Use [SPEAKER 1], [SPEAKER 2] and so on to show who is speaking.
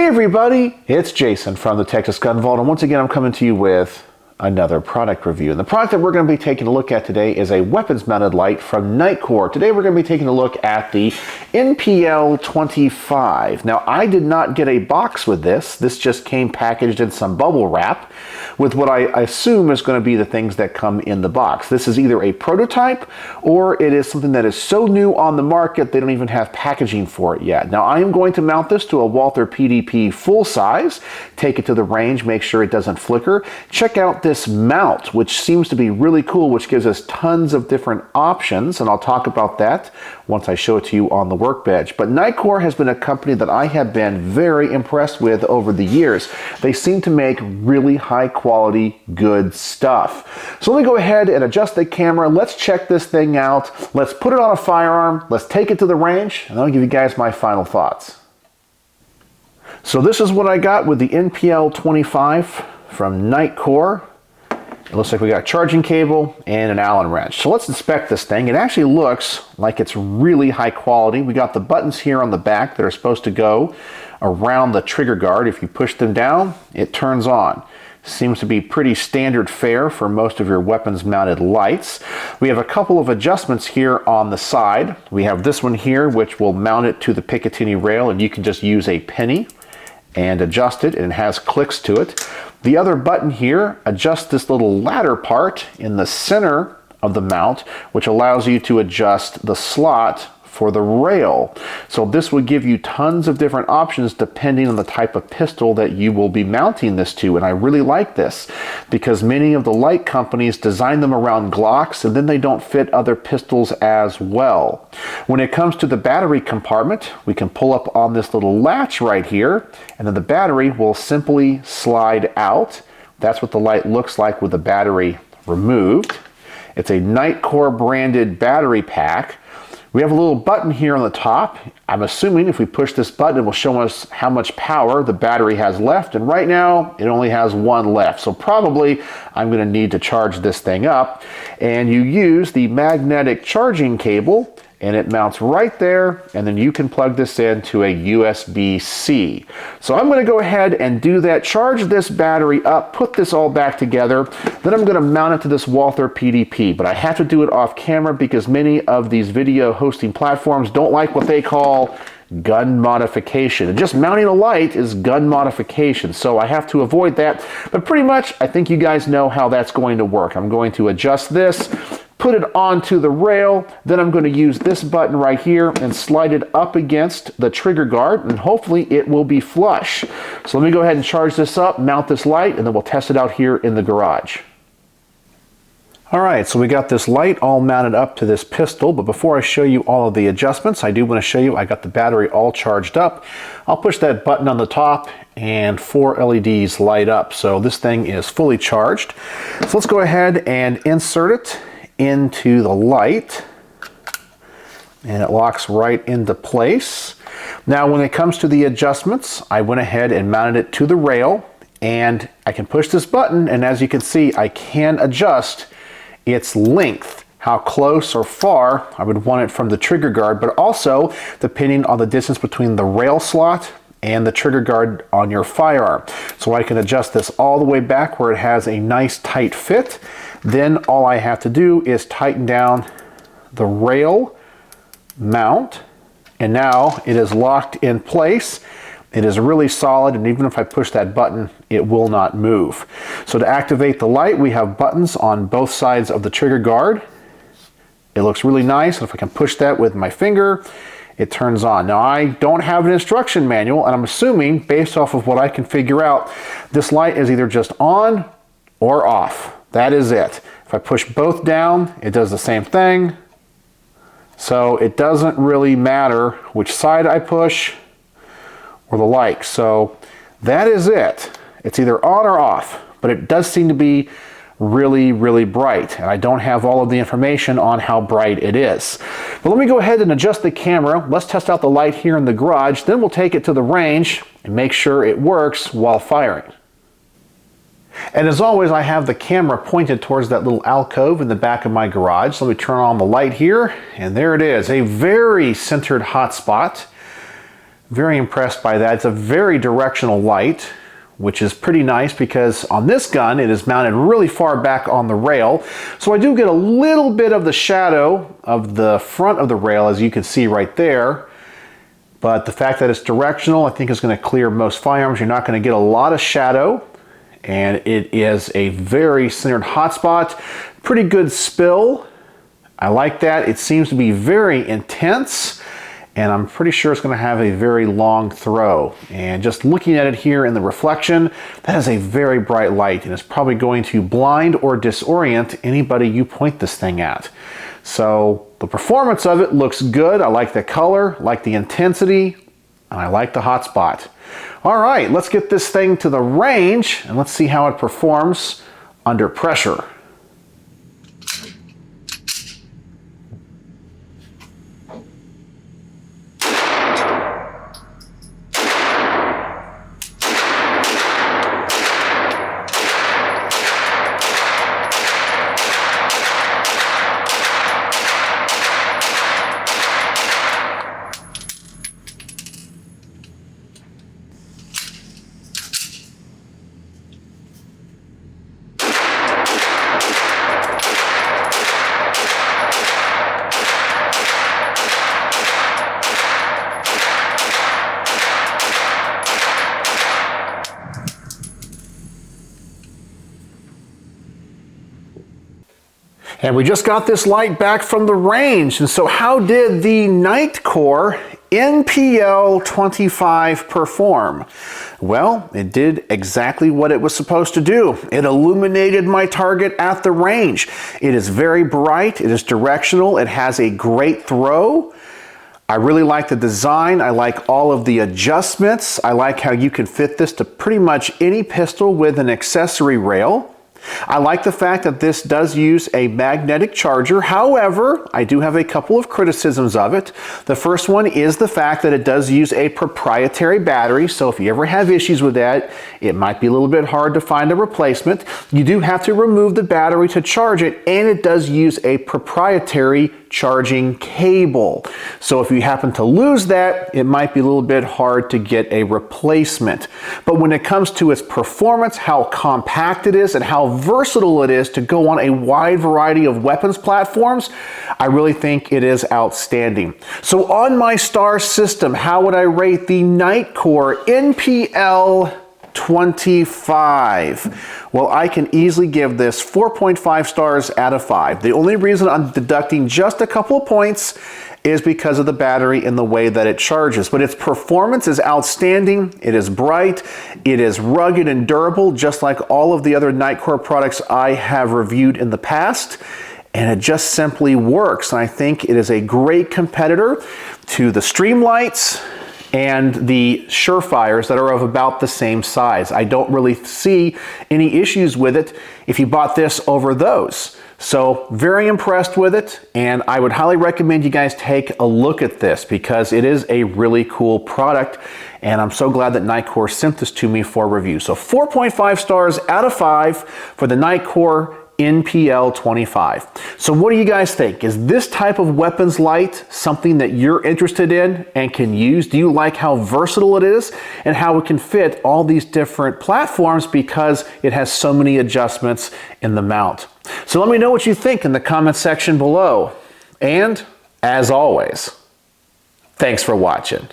[SPEAKER 1] everybody, it's Jason from the Texas Gun Vault, and once again I'm coming to you with another product review. And the product that we're going to be taking a look at today is a weapons mounted light from Nitecore. Today we're going to be taking a look at the NPL25. Now I did not get a box with this. This just came packaged in some bubble wrap with what I assume is going to be the things that come in the box. This is either a prototype or it is something that is so new on the market they don't even have packaging for it yet. Now I am going to mount this to a Walther PDP full size, take it to the range, make sure it doesn't flicker. Check out this mount, which seems to be really cool, which gives us tons of different options, and I'll talk about that once I show it to you on the workbench. But Nitecore has been a company that I have been very impressed with over the years. They seem to make really high quality, good stuff. So let me go ahead and adjust the camera. Let's check this thing out. Let's put it on a firearm. Let's take it to the range, and I'll give you guys my final thoughts. So this is what I got with the NPL25 from Nitecore. It looks like we got a charging cable and an Allen wrench. So let's inspect this thing. It actually looks like it's really high quality. We got the buttons here on the back that are supposed to go around the trigger guard. If you push them down, it turns on. Seems to be pretty standard fare for most of your weapons mounted lights. We have a couple of adjustments here on the side. We have this one here which will mount it to the Picatinny rail, and you can just use a penny and adjust it, and it has clicks to it. The other button here adjusts this little ladder part in the center of the mount, which allows you to adjust the slot for the rail. So this would give you tons of different options depending on the type of pistol that you will be mounting this to. And I really like this because many of the light companies design them around Glocks and then they don't fit other pistols as well. When it comes to the battery compartment, we can pull up on this little latch right here, and then the battery will simply slide out. That's what the light looks like with the battery removed. It's a Nitecore branded battery pack. We have a little button here on the top. I'm assuming if we push this button, it will show us how much power the battery has left. And right now, it only has one left. So probably I'm going to need to charge this thing up. And you use the magnetic charging cable, and it mounts right there, and then you can plug this into a USB-C. So I'm going to go ahead and do that, charge this battery up, put this all back together, then I'm going to mount it to this Walther PDP, but I have to do it off camera because many of these video hosting platforms don't like what they call gun modification. And just mounting a light is gun modification, so I have to avoid that. But pretty much, I think you guys know how that's going to work. I'm going to adjust this, put it onto the rail, then I'm going to use this button right here and slide it up against the trigger guard, and hopefully it will be flush. So let me go ahead and charge this up, mount this light, and then we'll test it out here in the garage. Alright, so we got this light all mounted up to this pistol, but before I show you all of the adjustments, I do want to show you I got the battery all charged up. I'll push that button on the top and 4 LEDs light up. So this thing is fully charged. So let's go ahead and insert it into the light, and it locks right into place. Now when it comes to the adjustments, I went ahead and mounted it to the rail, and I can push this button, and as you can see, I can adjust its length, how close or far I would want it from the trigger guard, but also depending on the distance between the rail slot and the trigger guard on your firearm. So I can adjust this all the way back where it has a nice tight fit. Then all I have to do is tighten down the rail mount, and now it is locked in place. It is really solid, and even if I push that button, it will not move. So to activate the light, we have buttons on both sides of the trigger guard. It looks really nice, and if I can push that with my finger, it turns on. Now I don't have an instruction manual, and I'm assuming, based off of what I can figure out, this light is either just on or off. That is it. If I push both down, it does the same thing. So it doesn't really matter which side I push or the like. So that is it. It's either on or off, but it does seem to be really, really bright. And I don't have all of the information on how bright it is. But let me go ahead and adjust the camera. Let's test out the light here in the garage. Then we'll take it to the range and make sure it works while firing. And as always, I have the camera pointed towards that little alcove in the back of my garage. So let me turn on the light here, and there it is, a very centered hotspot. Very impressed by that. It's a very directional light, which is pretty nice because on this gun it is mounted really far back on the rail. So I do get a little bit of the shadow of the front of the rail, as you can see right there. But the fact that it's directional, I think is going to clear most firearms. You're not going to get a lot of shadow. And it is a very centered hotspot. Pretty good spill. I like that. It seems to be very intense. And I'm pretty sure it's going to have a very long throw. And just looking at it here in the reflection, that is a very bright light, and it's probably going to blind or disorient anybody you point this thing at. So the performance of it looks good. I like the color, I like the intensity, and I like the hotspot. All right, let's get this thing to the range and let's see how it performs under pressure. And we just got this light back from the range. And so how did the Nitecore NPL25 perform? Well, it did exactly what it was supposed to do. It illuminated my target at the range. It is very bright, it is directional, it has a great throw. I really like the design. I like all of the adjustments. I like how you can fit this to pretty much any pistol with an accessory rail. I like the fact that this does use a magnetic charger. However, I do have a couple of criticisms of it. The first one is the fact that it does use a proprietary battery, so if you ever have issues with that, it might be a little bit hard to find a replacement. You do have to remove the battery to charge it, and it does use a proprietary charging cable. So if you happen to lose that, it might be a little bit hard to get a replacement. But when it comes to its performance, how compact it is, and how versatile it is to go on a wide variety of weapons platforms, I really think it is outstanding. So on my star system, how would I rate the Nitecore NPL25? Well, I can easily give this 4.5 stars out of 5. The only reason I'm deducting just a couple of points is because of the battery and the way that it charges. But its performance is outstanding. It is bright. It is rugged and durable, just like all of the other Nitecore products I have reviewed in the past. And it just simply works. And I think it is a great competitor to the Streamlights and the Surefires that are of about the same size. I don't really see any issues with it if you bought this over those. So very impressed with it, and I would highly recommend you guys take a look at this because it is a really cool product, and I'm so glad that Nitecore sent this to me for review. So 4.5 stars out of 5 for the Nitecore NPL25. So what do you guys think? Is this type of weapons light something that you're interested in and can use? Do you like how versatile it is and how it can fit all these different platforms because it has so many adjustments in the mount? So let me know what you think in the comment section below. And as always, thanks for watching.